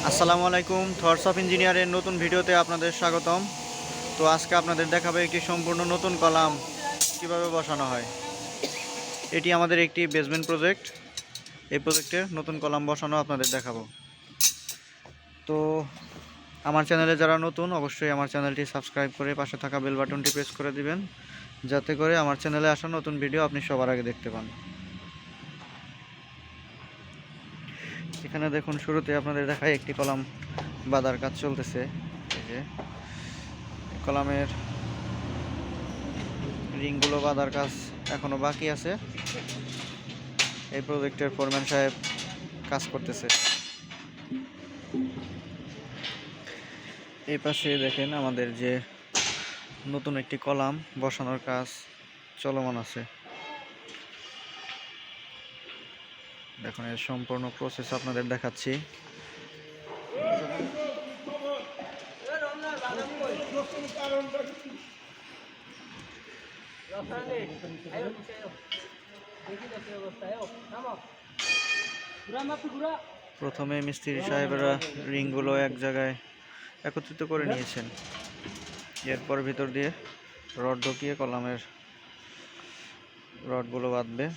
আসসালামু আলাইকুম। Thoughts of ইঞ্জিনিয়ারের নতুন ভিডিওতে আপনাদের স্বাগতম। তো আজকে আপনাদের দেখাবো একটি সম্পূর্ণ নতুন কলাম কিভাবে বসানো হয়। এটি আমাদের একটি বেসমেন্ট প্রজেক্ট। এই প্রজেক্টের নতুন কলাম বসানো আপনাদের দেখাবো। তো আমার চ্যানেলে যারা নতুন অবশ্যই আমার চ্যানেলটি সাবস্ক্রাইব করে পাশে থাকা বেল বাটনটি প্রেস করে দিবেন, যাতে করে আমার চ্যানেলে আসা নতুন ভিডিও আপনি সবার আগে দেখতে পান। এখানে দেখুন, শুরুতে আপনাদের দেখায় একটি কলাম বাঁধার কাজ চলতেছে। এই যে কলামের রিংগুলো বাঁধার কাজ এখনো বাকি আছে। এই প্রজেক্টের ফোরম্যান সাহেব কাজ করতেছে। এই পাশে দেখেন আমাদের যে নতুন একটি কলাম বসানোর কাজ চলমান আছে। দেখুন, এর সম্পূর্ণ প্রসেস আপনাদের দেখাচ্ছি। প্রথমে মিস্ত্রি সাহেবরা রিংগুলো এক জায়গায় একত্রিত করে নিয়েছেন। এরপর ভিতর দিয়ে রড ঢুকিয়ে কলামের রডগুলো বাঁধবে।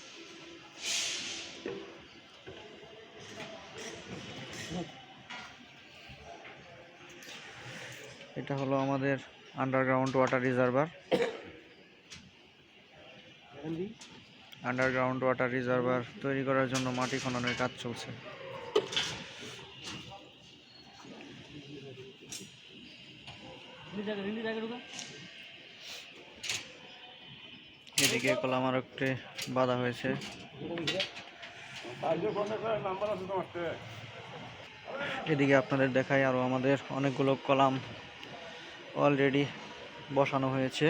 এটা হলো আমাদের underground water reservoir. Underground water reservoir তৈরি করার জন্য মাটি খননের কাজ চলছে। এদিকে কলাম আর একটি বাঁধা হয়েছে। এদিকে আপনাদের দেখাই আরো আমাদের অনেকগুলো কলাম অলরেডি বসানো হয়েছে।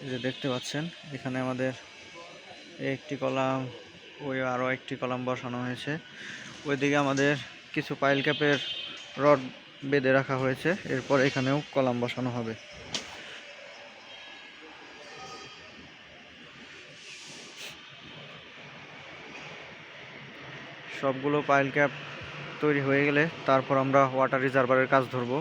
যে দেখতে পাচ্ছেন, এখানে আমাদের একটি কলাম, ওই আরও একটি কলাম বসানো হয়েছে। ওইদিকে আমাদের কিছু পাইল ক্যাপের রড বেঁধে রাখা হয়েছে। এরপর এখানেও কলাম বসানো হবে। সবগুলো পাইল ক্যাপ তৈরি হয়ে গেলে তারপর আমরা ওয়াটার রিজার্ভারের কাজ ধরব।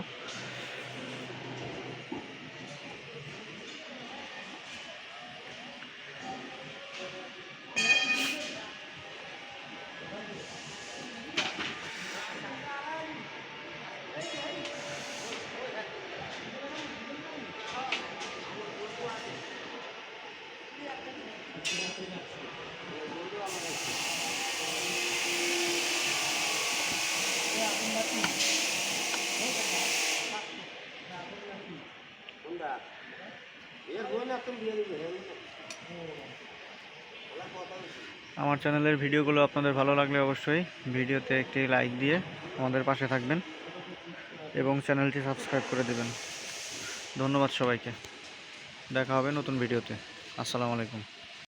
আমার চ্যানেলের ভিডিওগুলো আপনাদের ভালো লাগলে অবশ্যই ভিডিওতে একটি লাইক দিয়ে আমাদের পাশে থাকবেন এবং চ্যানেলটি সাবস্ক্রাইব করে দেবেন। ধন্যবাদ সবাইকে। দেখা হবে নতুন ভিডিওতে। আসসালামু আলাইকুম।